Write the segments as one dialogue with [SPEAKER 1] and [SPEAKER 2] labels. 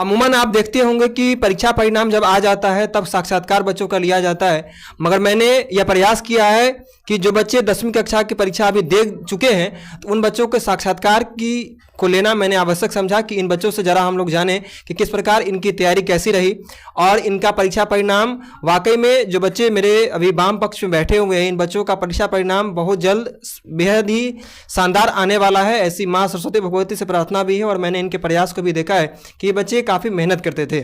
[SPEAKER 1] अमूमन आप देखते होंगे कि परीक्षा परिणाम जब आ जाता है तब साक्षात्कार बच्चों का लिया जाता है, मगर मैंने यह प्रयास किया है कि जो बच्चे 10वीं कक्षा की परीक्षा अभी दे चुके हैं तो उन बच्चों के साक्षात्कार की को लेना मैंने आवश्यक समझा कि इन बच्चों से ज़रा हम लोग जानें कि किस प्रकार इनकी तैयारी कैसी रही और इनका परीक्षा परिणाम वाकई में जो बच्चे मेरे अभी वाम पक्ष में बैठे हुए हैं इन बच्चों का परीक्षा परिणाम बहुत जल्द बेहद ही शानदार आने वाला है। ऐसी माँ सरस्वती भगवती से प्रार्थना भी है और मैंने इनके प्रयास को भी देखा है कि ये बच्चे काफ़ी मेहनत करते थे।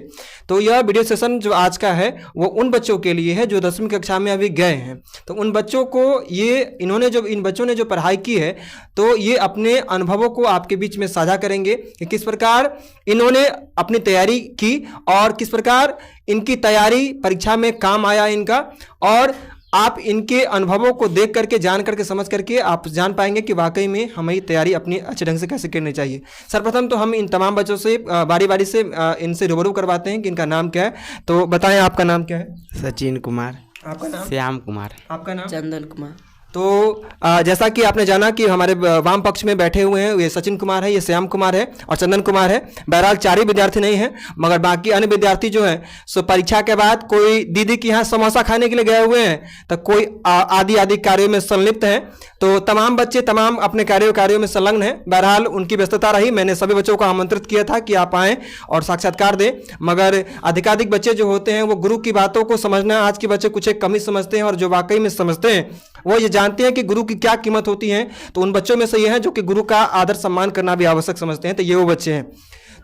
[SPEAKER 1] तो यह वीडियो सेशन जो आज का है वो उन बच्चों के लिए है जो 10वीं कक्षा में अभी गए हैं। तो उन बच्चों को इन बच्चों ने जो पढ़ाई की है तो ये अपने अनुभवों को आपके बीच में साझा करेंगे कि किस प्रकार इन्होंने अपनी तैयारी की और किस प्रकार इनकी तैयारी परीक्षा में काम आया इनका, और आप इनके अनुभवों को देख करके जान करके समझ करके आप जान पाएंगे कि वाकई में हमें तैयारी अपनी अच्छे ढंग से कैसे करनी चाहिए। सर्वप्रथम तो हम इन तमाम बच्चों से बारी बारी से इनसे रूबरू करवाते हैं कि इनका नाम क्या है। तो बताएं आपका नाम क्या है?
[SPEAKER 2] सचिन कुमार।
[SPEAKER 1] आपका नाम?
[SPEAKER 2] श्याम कुमार।
[SPEAKER 1] आपका नाम?
[SPEAKER 3] चंदन कुमार।
[SPEAKER 1] तो जैसा कि आपने जाना कि हमारे वाम पक्ष में बैठे हुए हैं ये सचिन कुमार है, ये श्याम कुमार है और चंदन कुमार है। बहरहाल 4 ही विद्यार्थी नहीं हैं, मगर बाकी अन्य विद्यार्थी जो हैं सो परीक्षा के बाद कोई दीदी के यहाँ समोसा खाने के लिए गए हुए हैं तो कोई आदि कार्यों में संलिप्त हैं। तो तमाम बच्चे तमाम अपने कार्यों में संलग्न हैं। बहरहाल उनकी व्यस्तता रही, मैंने सभी बच्चों को आमंत्रित किया था कि आप आएँ और साक्षात्कार दें, मगर अधिकाधिक बच्चे जो होते हैं वो गुरु की बातों को समझना आज के बच्चे कुछ एक कमी समझते हैं और जो वाकई में समझते हैं वो ये जानते हैं कि गुरु की क्या कीमत होती है। तो उन बच्चों में से ये हैं जो कि गुरु का आदर सम्मान करना भी आवश्यक समझते हैं, तो ये वो बच्चे हैं।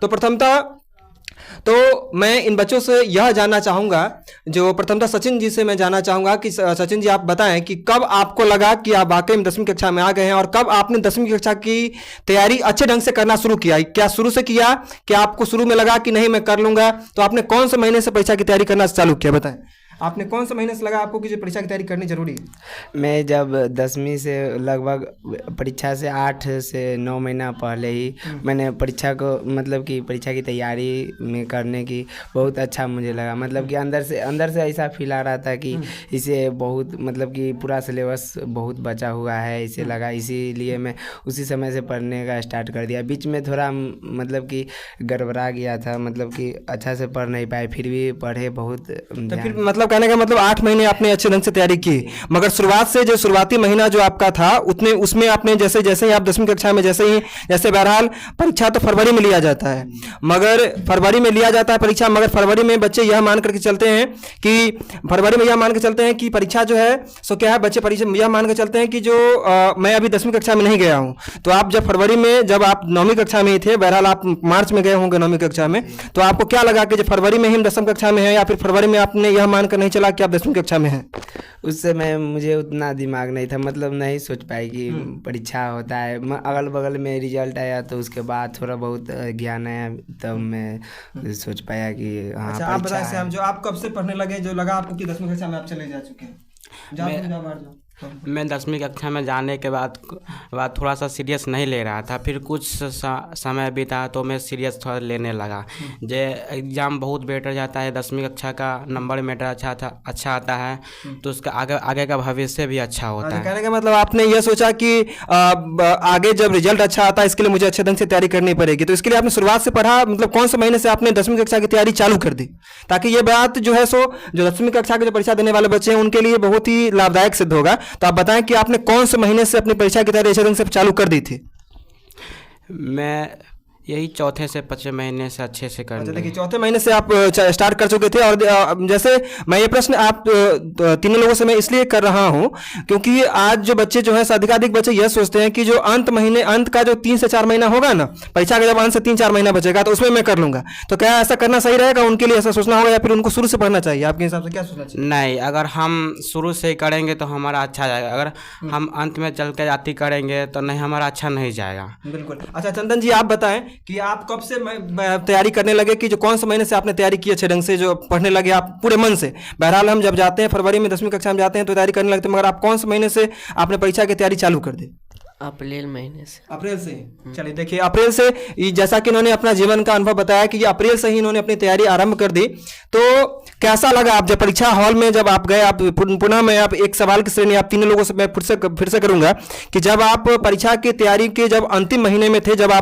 [SPEAKER 1] तो प्रथमतः तो मैं इन बच्चों से यह जानना चाहूँगा, जो प्रथमतः सचिन जी से मैं जानना चाहूँगा कि सचिन जी आप बताएं कि कब आपको लगा कि आप वाकई में 10वीं कक्षा में आ गए हैं और कब आपने 10वीं कक्षा की तैयारी अच्छे ढंग से करना शुरू किया? क्या शुरू से किया, क्या आपको शुरू में लगा कि नहीं मैं कर लूँगा? तो आपने कौन से महीने से परीक्षा की तैयारी करना चालू किया, बताएं। आपने कौन से महीने से लगा आपको कि जो परीक्षा की तैयारी करनी जरूरी है?
[SPEAKER 2] मैं जब 10वीं से लगभग परीक्षा से 8 से 9 महीना पहले ही मैंने परीक्षा को मतलब कि परीक्षा की तैयारी में करने की बहुत अच्छा मुझे लगा। मतलब कि अंदर से ऐसा फील आ रहा था कि इसे बहुत मतलब कि पूरा सिलेबस बहुत बचा हुआ है, इसे लगा, इसीलिए मैं उसी समय से पढ़ने का स्टार्ट कर दिया। बीच में थोड़ा मतलब कि गड़बड़ा गया था, मतलब कि अच्छा से पढ़ नहीं पाए, फिर भी पढ़े बहुत।
[SPEAKER 1] तो फिर मतलब कहने का मतलब 8 महीने आपने अच्छे ढंग से तैयारी की, मगर शुरुआत से जो शुरुआती महीना जो आपका था उसमें आपने जैसे ही आप 10वीं कक्षा में जैसे बहरहाल परीक्षा तो फरवरी में लिया जाता है, मगर फरवरी में लिया जाता है परीक्षा, मगर फरवरी में बच्चे यह मान करके चलते हैं कि परीक्षा जो है सो क्या है, बच्चे परीक्षा यह मान के चलते हैं कि जो मैं अभी 10वीं कक्षा में नहीं गया हूँ। तो आप जब फरवरी में जब आप 9वीं कक्षा में ही थे, बहरहाल आप मार्च में गए होंगे 9वीं कक्षा में, तो आपको क्या लगा कि जब फरवरी में ही हम 10वीं कक्षा में है या फिर फरवरी में आपने यह मानकर नहीं चला कि आप 10वीं कक्षा में हैं?
[SPEAKER 2] उस समय मुझे उतना दिमाग नहीं था, मतलब नहीं सोच पाई कि परीक्षा होता है। अगल बगल में रिजल्ट आया तो उसके बाद थोड़ा बहुत ज्ञान आया, तब मैं सोच पाया कि हाँ।
[SPEAKER 1] अच्छा, आप बताएं श्याम, जो आप कब से पढ़ने लगे, जो लगा आपको कि 10वीं कक्षा में आप चले जा चुके हैं?
[SPEAKER 4] मैं 10वीं कक्षा में जाने के बाद थोड़ा सा सीरियस नहीं ले रहा था, फिर कुछ समय बीता तो मैं सीरियस थोड़ा लेने लगा। जे एग्ज़ाम बहुत बेटर जाता है, 10वीं कक्षा का नंबर मेटर अच्छा आता है तो उसका आगे का भविष्य भी अच्छा होता है।
[SPEAKER 1] कहने का मतलब आपने यह सोचा कि आगे जब रिजल्ट अच्छा आता है इसके लिए मुझे अच्छे ढंग से तैयारी करनी पड़ेगी, तो इसके लिए आपने शुरुआत से पढ़ा। मतलब कौन से महीने से आपने 10वीं कक्षा की तैयारी चालू कर दी, ताकि ये बात जो है सो जो 10वीं कक्षा की जो परीक्षा देने वाले बच्चे हैं उनके लिए बहुत ही लाभदायक सिद्ध होगा। तो आप बताएं कि आपने कौन से महीने से अपनी परीक्षा की तैयारी अच्छे ढंग से चालू कर दी थी?
[SPEAKER 4] मैं यही चौथे से 5वें महीने से अच्छे से कर।
[SPEAKER 1] अच्छा, देखिए चौथे महीने से आप स्टार्ट कर चुके थे। और जैसे मैं ये प्रश्न आप तीनों लोगों से मैं इसलिए कर रहा हूँ क्योंकि आज जो बच्चे जो हैं अधिकाधिक बच्चे यह सोचते हैं कि जो अंत का जो 3 से 4 महीना होगा ना, परीक्षा का जब अंत से 3-4 महीना बचेगा तो उसमें मैं कर लूंगा। तो क्या ऐसा करना सही रहेगा उनके लिए, ऐसा सोचना होगा या फिर उनको शुरू से पढ़ना चाहिए? आपके हिसाब से क्या सोचना चाहिए?
[SPEAKER 4] नहीं, अगर हम शुरू से ही करेंगे तो हमारा अच्छा जाएगा, अगर हम अंत में चल के जाती करेंगे तो नहीं, हमारा अच्छा नहीं जाएगा।
[SPEAKER 1] बिल्कुल। अच्छा चंदन जी, आप बताएं कि आप कब से तैयारी करने लगे, कि जो कौन से महीने से आपने तैयारी की अच्छे ढंग से, जो पढ़ने लगे आप पूरे मन से? बहरहाल हम जब जाते हैं फरवरी में 10वीं कक्षा में जाते हैं तो तैयारी करने लगते हैं, मगर आप कौन से महीने से आपने परीक्षा की तैयारी चालू कर दी?
[SPEAKER 3] अप्रैल महीने से।
[SPEAKER 1] अप्रैल से? चलिए देखिए, अप्रैल से जैसा कि इन्होंने अपना जीवन का अनुभव बताया कि ये अप्रैल से ही इन्होंने अपनी तैयारी आरंभ कर दी। तो कैसा लगा आप जब परीक्षा हॉल में जब आप गए? आप पुनः मैं आप एक सवाल की श्रेणी आप तीनों लोगों से मैं फिर से करूंगा कि जब आप परीक्षा की तैयारी के जब अंतिम महीने में थे, जब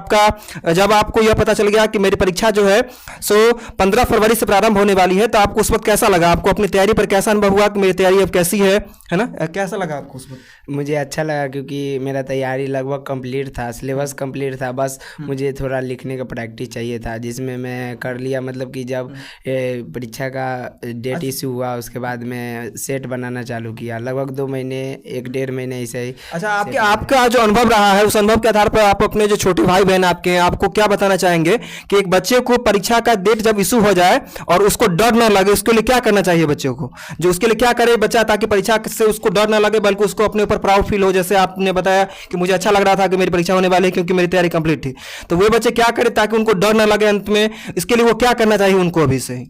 [SPEAKER 1] आपको यह पता चल गया कि मेरी परीक्षा जो है सो 15 फरवरी से प्रारंभ होने वाली है, तो आपको उस वक्त कैसा लगा? आपको अपनी तैयारी पर कैसा अनुभव हुआ कि मेरी तैयारी अब कैसी है ना? कैसा लगा आपको उस वक्त?
[SPEAKER 2] मुझे अच्छा लगा क्योंकि मेरा तैयारी लगभग कंप्लीट था, सिलेबस कंप्लीट था, बस मुझे थोड़ा लिखने का प्रैक्टिस चाहिए था, जिसमें मैं कर लिया। मतलब कि जब परीक्षा का डेट इशू हुआ उसके बाद मैं सेट बनाना चालू किया, लगभग 2 महीने 1-1.5 महीने ऐसे ही।
[SPEAKER 1] अच्छा, आपका जो अनुभव रहा है उस अनुभव के आधार पर आप अपने जो छोटे भाई बहन आपके हैं, आपको क्या बताना चाहेंगे कि एक बच्चे को परीक्षा का डेट जब इशू हो जाए और उसको डर ना लगे, उसके लिए क्या करना चाहिए बच्चों को? जो उसके लिए क्या करे बच्चा ताकि परीक्षा से उसको डर ना लगे बल्कि उसको अपने ऊपर प्राउड फील हो? जैसे आपने बताया कि मुझे अच्छा लग रहा था कि मेरी परीक्षा होने वाली है क्योंकि मेरी तैयारी कंप्लीट थी, तो वो बच्चे क्या करें ताकि उनको डर ना लगे अंत में? इसके लिए वो क्या करना चाहिए उनको अभी से ही?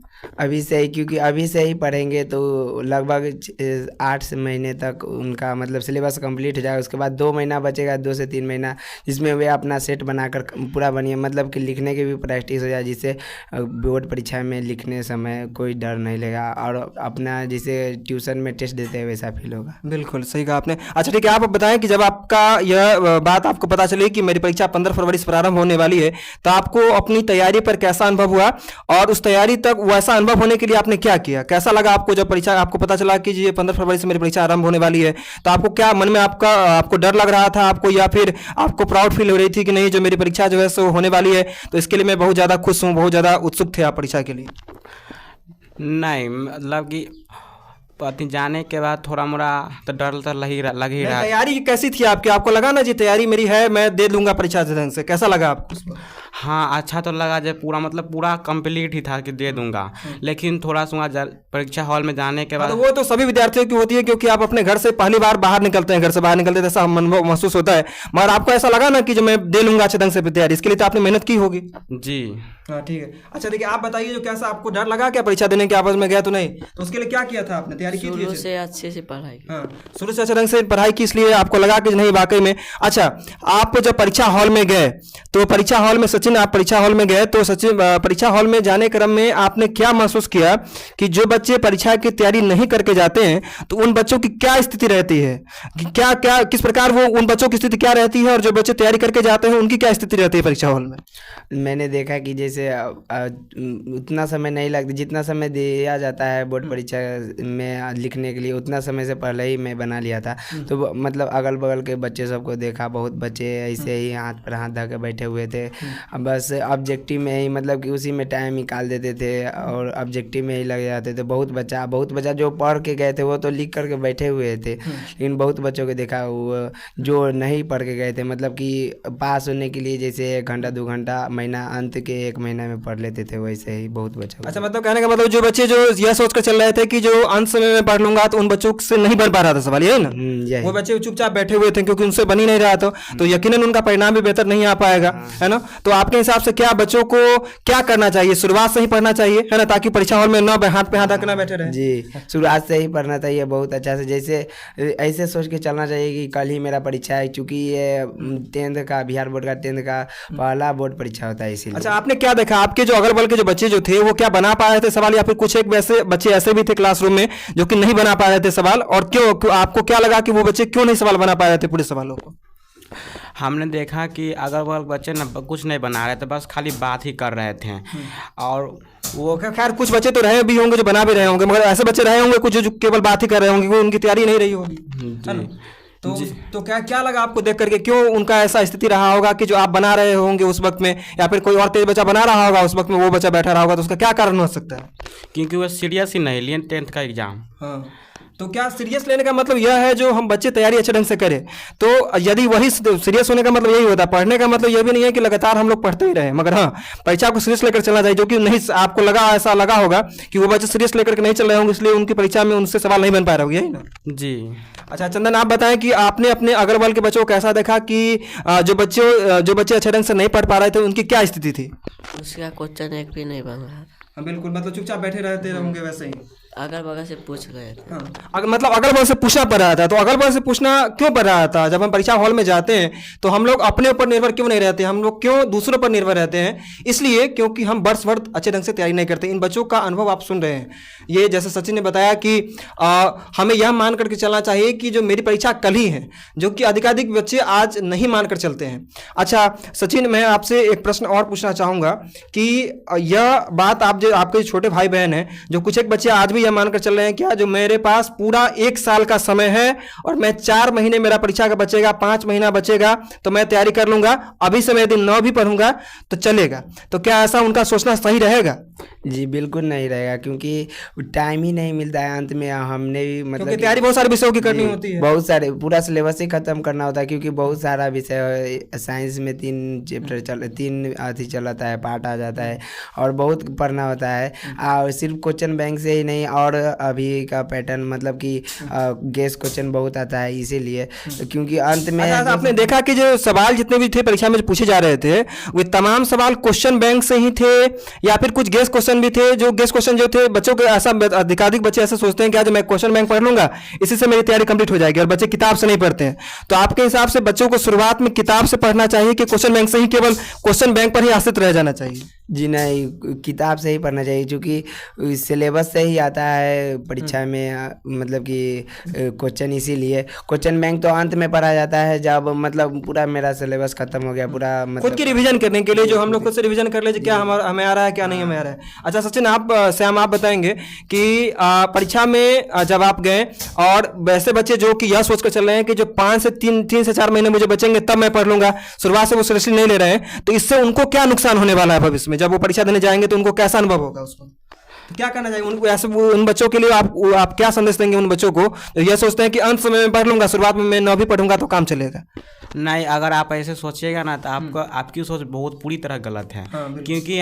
[SPEAKER 2] क्योंकि अभी से ही पढ़ेंगे तो लगभग 8 महीने तक उनका मतलब सिलेबस कंप्लीट हो जाएगा। उसके बाद 2 महीना बचेगा, 2 से 3 महीना, जिसमें वे अपना सेट बनाकर पूरा बनिए, मतलब कि लिखने की भी प्रैक्टिस हो जाए, जिससे बोर्ड परीक्षा में लिखने समय कोई डर नहीं लगेगा और अपना जैसे ट्यूशन में टेस्ट देते हैं वैसा फील होगा।
[SPEAKER 1] बिल्कुल सही कहा आपने। अच्छा ठीक है, आप बताएं कि जब आपका यह बात आपको पता चली कि मेरी परीक्षा 15 फरवरी से प्रारंभ होने वाली है, तो आपको अपनी तैयारी पर कैसा अनुभव हुआ और उस तैयारी तक वैसा अनुभव होने के लिए आपने क्या किया? कैसा लगा आपको जब परीक्षा आपको पता चला कि ये 15 फरवरी से मेरी परीक्षा आरंभ होने वाली है? तो आपको क्या मन में आपको डर लग रहा था आपको, या फिर आपको प्राउड फील हो रही थी कि नहीं जो मेरी परीक्षा जो है सो होने वाली है, तो इसके लिए मैं बहुत ज़्यादा खुश हूँ, बहुत ज़्यादा उत्सुक थे आप परीक्षा के लिए?
[SPEAKER 4] नहीं, मतलब कि पति जाने के बाद थोड़ा मोड़ा तो डर तो लग ही रहा।
[SPEAKER 1] तैयारी कैसी थी आपकी? आपको लगा ना जी तैयारी मेरी है, मैं दे दूंगा परीक्षा से ढंग से? कैसा लगा आपको?
[SPEAKER 4] हाँ, अच्छा तो लगा जब पूरा कंप्लीट ही था कि दे दूंगा, लेकिन थोड़ा सा परीक्षा हॉल में जाने के बाद
[SPEAKER 1] तो वो तो सभी विद्यार्थियों की होती है क्योंकि आप अपने घर से पहली बार बाहर निकलते हैं, घर से बाहर निकलते हैं, ऐसा महसूस होता है। मगर आपको ऐसा लगा ना कि जो मैं दे लूंगा अच्छे ढंग से तैयारी, इसके लिए तो आपने मेहनत की होगी।
[SPEAKER 4] जी
[SPEAKER 1] हाँ ठीक है। अच्छा देखिए, आप बताइए जो कैसा आपको डर लगा क्या परीक्षा देने के? आपस में गया तो नहीं, तो उसके लिए क्या किया था आपने? तैयारी की थी?
[SPEAKER 3] शुरू से अच्छे से पढ़ाई।
[SPEAKER 1] हाँ, शुरू से अच्छे ढंग से पढ़ाई की, इसलिए आपको लगा कि नहीं वाकई में। अच्छा, आप जब परीक्षा हॉल में गए तो परीक्षा हॉल में सचिन आप परीक्षा हॉल में गए तो सचिन परीक्षा हॉल में जाने क्रम में आपने क्या महसूस किया कि जो बच्चे परीक्षा की तैयारी नहीं करके जाते हैं तो उन बच्चों की क्या स्थिति रहती है? क्या किस प्रकार वो उन बच्चों की स्थिति क्या रहती है और जो बच्चे तैयारी करके जाते हैं उनकी क्या स्थिति रहती है परीक्षा हॉल में?
[SPEAKER 2] मैंने देखा कि जैसे उतना समय नहीं लगता जितना समय दिया जाता है बोर्ड परीक्षा में लिखने के लिए, उतना समय से पहले ही मैं बना लिया था। तो मतलब अगल बगल के बच्चे सबको देखा, बहुत बच्चे ऐसे ही हाथ पर हाथ धर के बैठे हुए थे, बस ऑब्जेक्टिव में ही मतलब कि उसी में टाइम निकाल देते थे और ऑब्जेक्टिव में ही लग जाते थे। बहुत बच्चा जो पढ़ के गए थे वो तो लिख करके बैठे हुए थे, लेकिन बहुत बच्चों को देखा वो जो नहीं पढ़ के गए थे, मतलब कि पास होने के लिए जैसे 1 घंटा 2 घंटा महीना अंत के 1 महीना में पढ़ लेते थे, वैसे ही बहुत बच्चा।
[SPEAKER 1] अच्छा, मतलब कहने का मतलब जो बच्चे जो यह सोच कर चल रहे थे कि जो अंत समय में पढ़ लूंगा तो उन बच्चों से नहीं बन पा रहा था सवाल, यही ना? वो बच्चे चुपचाप बैठे हुए थे क्योंकि उनसे बन ही नहीं रहा था, तो यकीनन उनका परिणाम भी बेहतर नहीं आ पाएगा, है ना? तो आपके हिसाब से क्या बच्चों को क्या करना चाहिए? शुरुआत से ही पढ़ना चाहिए, है ना, ताकि परीक्षा हॉल में न हाथ पे हाथ रखना बैठे रहे?
[SPEAKER 2] जी, शुरुआत से ही पढ़ना चाहिए बहुत अच्छा से, जैसे ऐसे सोच के चलना चाहिए कि कल ही मेरा परीक्षा है, क्योंकि ये 10th का बिहार बोर्ड का 10th का पहला बोर्ड परीक्षा होता है, इसीलिए।
[SPEAKER 1] अच्छा, आपने क्या देखा आपके जो अगल बगल के जो बच्चे जो थे वो क्या बना पा रहे थे सवाल, या फिर कुछ एक वैसे बच्चे ऐसे भी थे क्लासरूम में जो कि नहीं बना पा रहे थे सवाल, और क्यों आपको क्या लगा कि वो बच्चे क्यों नहीं सवाल बना पा रहे थे पूरे सवालों को?
[SPEAKER 4] हमने देखा कि अगल बगल बच्चे ना कुछ नहीं बना रहे थे, बस खाली बात ही कर रहे थे। और
[SPEAKER 1] वो खैर कुछ बच्चे तो रहे भी होंगे जो बना भी रहे होंगे, मगर ऐसे बच्चे रहे होंगे कुछ जो केवल बात ही कर रहे होंगे, वो उनकी तैयारी नहीं रही होगी। तो क्या लगा आपको देख करके, क्यों उनका ऐसा स्थिति रहा होगा कि जो आप बना रहे होंगे उस वक्त में, या फिर कोई और तेज बच्चा बना रहा होगा उस वक्त में, वो बच्चा बैठा रहा होगा, तो उसका क्या कारण हो सकता है?
[SPEAKER 4] क्योंकि वो सीरियस ही नहीं लिए 10th का एग्जाम।
[SPEAKER 1] हाँ, तो क्या सीरियस लेने का मतलब यह है जो हम बच्चे तैयारी अच्छे ढंग से करें, तो यदि वही सीरियस होने का मतलब यही होता है। पढ़ने का मतलब यह भी नहीं है कि लगातार हम लोग पढ़ते ही रहे, मगर हाँ परीक्षा को सीरियस लेकर चलना चाहिए, जो कि नहीं आपको ऐसा लगा होगा कि वो बच्चे सीरियस लेकर के नहीं चल रहे होंगे, इसलिए उनकी परीक्षा में उनसे सवाल नहीं बन पा रहे होंगे, यही ना?
[SPEAKER 4] जी।
[SPEAKER 1] अच्छा चंदन, आप बताएं कि आपने अपने अगल बगल के बच्चों को कैसा देखा कि जो बच्चे अच्छे ढंग से नहीं पढ़ पा रहे थे उनकी क्या स्थिति थी?
[SPEAKER 3] उसका क्वेश्चन एक भी नहीं बन रहा था।
[SPEAKER 1] बिल्कुल, मतलब चुपचाप बैठे रहते होंगे वैसे ही।
[SPEAKER 3] अगल बगल से पूछ गए थे।
[SPEAKER 1] मतलब अगल बगल से पूछना पड़ रहा था, तो अगल बगल से पूछना क्यों पड़ रहा था? जब हम परीक्षा हॉल में जाते हैं तो हम लोग अपने ऊपर निर्भर क्यों नहीं रहते, हम लोग क्यों दूसरों पर निर्भर रहते हैं? इसलिए क्योंकि हम वर्ष भर अच्छे ढंग से तैयारी नहीं करते। इन बच्चों का अनुभव आप सुन रहे हैं। ये जैसे सचिन ने बताया कि हमें यह मान करके चलना चाहिए कि जो मेरी परीक्षा कल ही है, जो कि अधिकाधिक बच्चे आज नहीं मान कर चलते हैं। अच्छा सचिन, मैं आपसे एक प्रश्न और पूछना चाहूँगा कि यह बात आप जो आपके छोटे भाई बहन हैं, जो कुछ एक बच्चे आज भी यह मानकर चल रहे हैं क्या, जो मेरे पास पूरा 1 साल का समय है और मैं 4 महीने मेरा परीक्षा का बचेगा, 5 महीना बचेगा तो मैं तैयारी कर लूंगा, अभी से मैं यदि 9 भी पढ़ूंगा तो चलेगा, तो क्या ऐसा उनका सोचना सही रहेगा?
[SPEAKER 2] जी बिल्कुल नहीं रहेगा, क्योंकि टाइम ही नहीं मिलता है। अंत में हमने भी मतलब
[SPEAKER 1] क्योंकि तैयारी बहुत सारे विषयों की करनी होती है,
[SPEAKER 2] बहुत सारे पूरा सिलेबस ही खत्म करना होता है, क्योंकि बहुत सारा विषय साइंस में 3 चैप्टर 3 अथी चलाता है, पार्ट आ जाता है और बहुत पढ़ना होता है। और सिर्फ क्वेश्चन बैंक से ही नहीं, और अभी का पैटर्न मतलब कि गेस क्वेश्चन बहुत आता है, इसीलिए क्योंकि अंत में
[SPEAKER 1] अच्छा, आपने देखा कि जो सवाल जितने भी थे परीक्षा में पूछे जा रहे थे वे तमाम सवाल क्वेश्चन बैंक से ही थे या फिर कुछ गेस क्वेश्चन भी थे? जो गेस क्वेश्चन जो थे बच्चों के ऐसा अधिकाधिक बच्चे ऐसे सोचते हैं कि आज मैं क्वेश्चन बैंक पढ़ लूंगा इसी से मेरी तैयारी कंप्लीट हो जाएगी, और बच्चे किताब से नहीं पढ़ते हैं। तो आपके हिसाब से बच्चों को शुरुआत में किताब से पढ़ना चाहिए कि क्वेश्चन बैंक से ही, केवल क्वेश्चन बैंक पर ही आश्रित रह जाना चाहिए?
[SPEAKER 2] जी नहीं, किताब से ही पढ़ना चाहिए, क्योंकि सिलेबस से ही आता है परीक्षा में मतलब कि क्वेश्चन। इसीलिए क्वेश्चन बैंक तो अंत में पढ़ा जाता है जब मतलब पूरा मेरा सिलेबस खत्म हो गया, पूरा मतलब
[SPEAKER 1] खुद की रिवीजन करने के लिए, जो हम लोग खुद से रिवीजन कर ले क्या हमें आ रहा है क्या नहीं हमें आ रहा है। अच्छा सचिन, श्याम आप बताएंगे कि परीक्षा में जब आप गए और वैसे बच्चे जो कि यह सोच कर चल रहे हैं कि जो 3 से 4 महीने मुझे बचेंगे तब मैं पढ़ लूंगा, शुरुआत से वो सीरियसली नहीं ले रहे हैं, तो इससे उनको क्या नुकसान होने वाला है भविष्य में? जब वो परीक्षा देने जाएंगे तो उनको कैसा अनुभव होगा उसको? तो क्या करना चाहिए उनको? ऐसे उन बच्चों के लिए आप क्या संदेश देंगे उन बच्चों को जो ये सोचते हैं कि अंत समय में पढ़ लूंगा, शुरुआत में मैं 9 भी पढ़ूंगा तो काम चलेगा?
[SPEAKER 4] नहीं, अगर आप ऐसे सोचिएगा ना तो आपकी सोच बहुत पूरी तरह गलत है। क्योंकि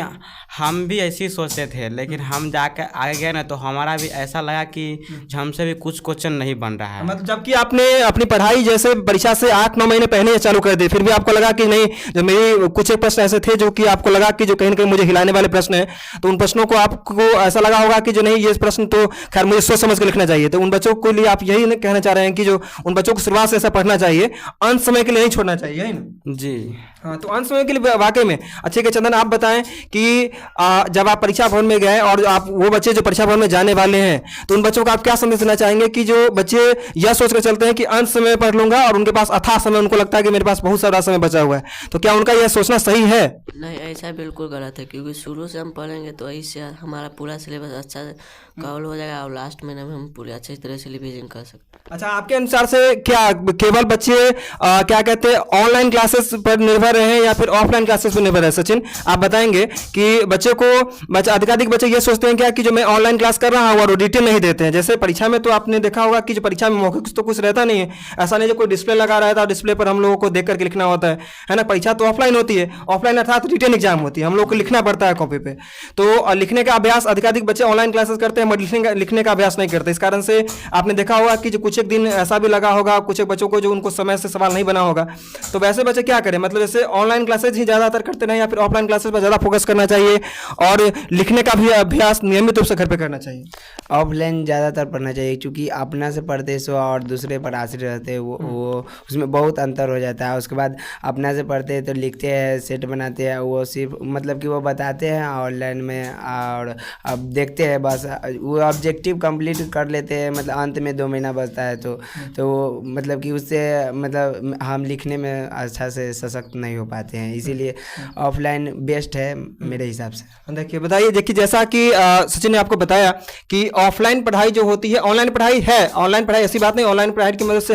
[SPEAKER 4] हम भी ऐसे ही सोचते थे, लेकिन हम जाकर आगे गए ना तो हमारा भी ऐसा लगा कि हमसे भी कुछ क्वेश्चन नहीं बन रहा है।
[SPEAKER 1] मतलब जबकि आपने अपनी पढ़ाई जैसे परीक्षा से 8-9 महीने पहले चालू कर दी, फिर भी आपको लगा कि नहीं, जो मेरी कुछ एक प्रश्न ऐसे थे जो कि आपको लगा कि जो कहीं ना कहीं मुझे हिलाने वाले प्रश्न हैं, तो उन प्रश्नों को आपको ऐसा लगा होगा कि जो नहीं ये प्रश्न तो खैर मुझे सोच समझ कर लिखना चाहिए। तो उन बच्चों के लिए आप यही कहना चाह रहे हैं कि जो उन बच्चों को शुरुआत से ऐसा पढ़ना चाहिए, अंत समय के लिए नहीं छोड़ना चाहिए, है ना?
[SPEAKER 4] जी
[SPEAKER 1] हाँ, तो अंत समय के लिए वाकई में अच्छे के चंदन आप बताएं कि जब आप परीक्षा भवन में गए और आप वो बच्चे जो परीक्षा भवन में जाने वाले हैं, तो उन बच्चों को आप क्या संदेश देना चाहेंगे कि जो बच्चे यह सोचकर चलते हैं कि अंत समय पढ़ लूंगा और उनके पास अथाह समय, उनको लगता है कि मेरे पास बहुत सारा समय बचा हुआ है, तो क्या उनका यह सोचना सही है?
[SPEAKER 3] नहीं, ऐसा बिल्कुल गलत है, क्योंकि शुरू से हम पढ़ेंगे तो इससे हमारा पूरा सिलेबस अच्छा कवर हो जाएगा और लास्ट में हम पूरे अच्छी तरह से रिवीजन कर सकते हैं।
[SPEAKER 1] अच्छा, आपके अनुसार से क्या केवल बच्चे क्या कहते हैं ऑनलाइन क्लासेस पर निर्भर रहे या फिर ऑफलाइन क्लासेस पर निर्भर है? सचिन आप बताएंगे कि अधिकाधिक बच्चे ये सोचते हैं क्या कि जो मैं ऑनलाइन क्लास कर रहा हूँ और डिटेल नहीं देते हैं। जैसे परीक्षा में तो आपने देखा होगा कि जो परीक्षा में मौखिक तो कुछ रहता नहीं है, ऐसा नहीं जो कोई डिस्प्ले लगा रहा था, डिस्प्ले पर हम लोगों को देख करके लिखना होता है ना? परीक्षा तो ऑफलाइन होती है, ऑफलाइन अर्थात रिटन एग्जाम होती है, हम लोग को लिखना पड़ता है कॉपी पे। तो लिखने का अभ्यास अधिकाधिक बच्चे ऑनलाइन क्लासेस करते हैं, मगर लिखने का अभ्यास नहीं करते। इस कारण से आपने देखा होगा कि जो कुछ एक दिन ऐसा भी लगा होगा कुछ एक बच्चों को जो उनको समय से सवाल नहीं बना होगा। तो वैसे बच्चे क्या करें, मतलब जैसे ऑनलाइन क्लासेज ही ज़्यादातर करते रहें या फिर ऑफलाइन क्लासेज पर ज़्यादा फोकस करना चाहिए और लिखने का भी अभ्यास नियमित रूप से घर पे करना चाहिए?
[SPEAKER 2] ऑफलाइन ज़्यादातर पढ़ना चाहिए, क्योंकि अपना से पढ़ते सो और दूसरे पर आश्रित रहते हैं वो उसमें बहुत अंतर हो जाता है। उसके बाद अपना से पढ़ते हैं तो लिखते हैं, सेट बनाते हैं, वो सिर्फ मतलब कि वो बताते हैं ऑनलाइन में और अब देखते हैं बस, वो ऑब्जेक्टिव कंप्लीट कर लेते हैं, मतलब अंत में 2 महीना बचता है तो वो मतलब कि उससे मतलब हम लिखने में अच्छा से सशक्त नहीं हो पाते हैं, इसीलिए ऑफलाइन बेस्ट है मेरे हिसाब से।
[SPEAKER 1] देखिए जैसा कि सचिन ने आपको बताया कि ऑफलाइन पढ़ाई जो होती है, ऑनलाइन पढ़ाई है, ऑनलाइन पढ़ाई ऐसी बात नहीं, ऑनलाइन पढ़ाई की मदद से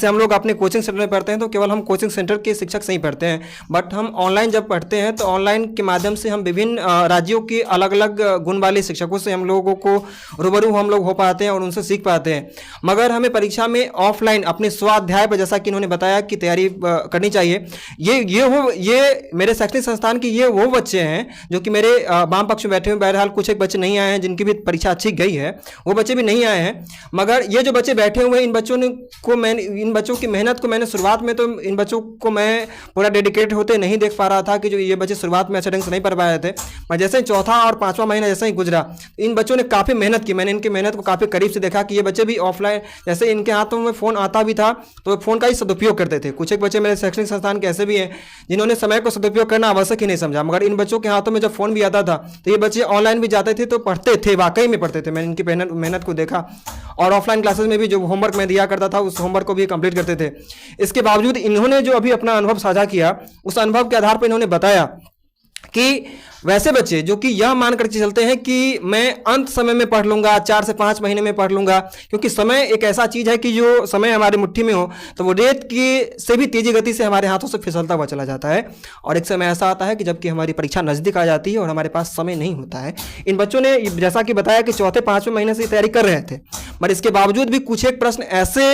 [SPEAKER 1] हम लोग अपने कोचिंग सेंटर में पढ़ते हैं तो केवल हम कोचिंग सेंटर के शिक्षक से ही पढ़ते हैं, बट हम ऑनलाइन जब पढ़ते हैं तो ऑनलाइन के माध्यम से हम विभिन्न राज्यों के अलग अलग गुण वाले शिक्षकों से हम लोगों को रूबरू हम लोग हो पाते हैं और उनसे सीख पाते हैं। मगर हमें परीक्षा में ऑफलाइन अपने स्वाध्याय पर, जैसा कि इन्होंने बताया कि तैयारी करनी चाहिए, ये मेरे शैक्षणिक संस्थान की ये वो बच्चे हैं जो कि मेरे वाम पक्ष में बैठे हुए। बहरहाल कुछ एक बच्चे नहीं आए हैं जिनकी भी परीक्षा अच्छी गई है, वो बच्चे भी नहीं आए हैं। मगर ये जो बच्चे बैठे हुए हैं, इन बच्चों की मेहनत को मैंने शुरुआत में तो इन बच्चों को मैं पूरा डेडिकेट होते नहीं देख पा रहा था कि जो ये बच्चे शुरुआत में अच्छे ढंग से नहीं पढ़ पाए थे। मैं जैसे ही चौथा और पाँचवा महीना जैसे ही गुजरा, इन बच्चों ने काफ़ी मेहनत की। मैंने इनकी मेहनत को काफ़ी करीब से देखा कि ये बच्चे भी ऑफलाइन, जैसे इनके हाथों में फ़ोन आता भी था तो फ़ोन का ही सदुपयोग करते थे। कुछ एक बच्चे मेरे शैक्षणिक संस्थान के ऐसे भी हैं जिन्होंने समय को सदुपयोग करना आवश्यक ही नहीं समझा। मगर इन बच्चों के हाथों में जब फ़ोन भी आता था तो ये बच्चे ऑनलाइन भी जाते थे तो पढ़ते थे, वाकई में पढ़ते थे। मैंने इनकी मेहनत को देखा और ऑफलाइन क्लासेस में भी जो होमवर्क मैं दिया करता था उस होमवर्क को भी कंप्लीट करते थे। इसके बावजूद इन्होंने जो अभी अपना अनुभव साझा किया, उस अनुभव के आधार पर इन्होंने बताया कि वैसे बच्चे जो कि यह मान कर चलते हैं कि मैं अंत समय में पढ़ लूँगा, 4 से 5 महीने में पढ़ लूँगा, क्योंकि समय एक ऐसा चीज़ है कि जो समय हमारी मुट्ठी में हो तो वो रेत की से भी तेज़ी गति से हमारे हाथों से फिसलता हुआ चला जाता है। और एक समय ऐसा आता है कि जबकि हमारी परीक्षा नज़दीक आ जाती है और हमारे पास समय नहीं होता है। इन बच्चों ने जैसा कि बताया कि चौथे 5वें महीने से तैयारी कर रहे थे, मगर इसके बावजूद भी कुछ एक प्रश्न ऐसे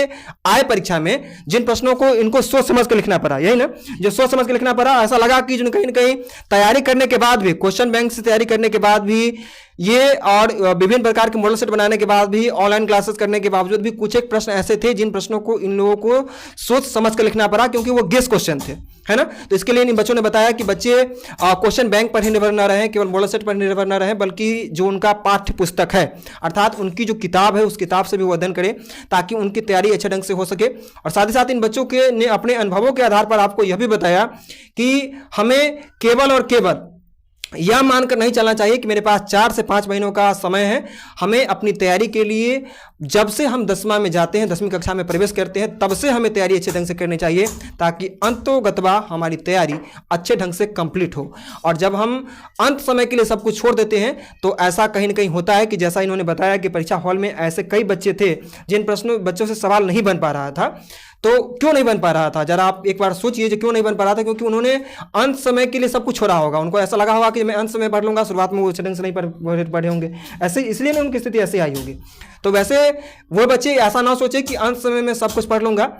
[SPEAKER 1] आए परीक्षा में जिन प्रश्नों को इनको सोच समझ कर लिखना पड़ा। यही ना, जो सोच समझ कर लिखना पड़ा, ऐसा लगा कि जो कहीं ना कहीं तैयारी करने के बाद भी, क्वेश्चन बैंक से तैयारी करने के बाद भी ये और विभिन्न प्रकार के मॉडल सेट बनाने के बाद भी, ऑनलाइन क्लासेस करने के बावजूद भी कुछ एक प्रश्न ऐसे थे जिन प्रश्नों को इन लोगों को सोच समझ कर लिखना पड़ा, क्योंकि वो गेस क्वेश्चन थे, है ना। तो इसके लिए इन बच्चों ने बताया कि बच्चे क्वेश्चन बैंक पर ही निर्भर न रहें, केवल मॉडल सेट पर निर्भर न रहें, बल्कि जो उनका पाठ्य पुस्तक है अर्थात उनकी जो किताब है उस किताब से भी वो अध्ययन करें ताकि उनकी तैयारी अच्छे ढंग से हो सके। और साथ ही साथ इन बच्चों के ने अपने अनुभवों के आधार पर आपको यह भी बताया कि हमें केवल और केवल यह मानकर नहीं चलना चाहिए कि मेरे पास 4 से 5 महीनों का समय है। हमें अपनी तैयारी के लिए जब से हम 10वां में जाते हैं, 10वीं कक्षा में प्रवेश करते हैं, तब से हमें तैयारी अच्छे ढंग से करनी चाहिए ताकि अंतोगत्वा हमारी तैयारी अच्छे ढंग से कंप्लीट हो। और जब हम अंत समय के लिए सब कुछ छोड़ देते हैं तो ऐसा कहीं ना कहीं होता है कि जैसा इन्होंने बताया कि परीक्षा हॉल में ऐसे कई बच्चे थे जिन बच्चों से सवाल नहीं बन पा रहा था। तो क्यों नहीं बन पा रहा था, जरा आप एक बार सोचिए जो क्यों नहीं बन पा रहा था। क्योंकि उन्होंने अंत समय के लिए सब कुछ छोड़ा होगा। उनको ऐसा लगा होगा कि मैं अंत समय पढ़ लूँगा, शुरुआत में वो अच्छे ढंग से नहीं पढ़े होंगे, ऐसे इसलिए ना उनकी स्थिति ऐसी आई होगी। तो वैसे वो बच्चे ऐसा ना सोचे कि अंत समय में सब कुछ पढ़ लूँगा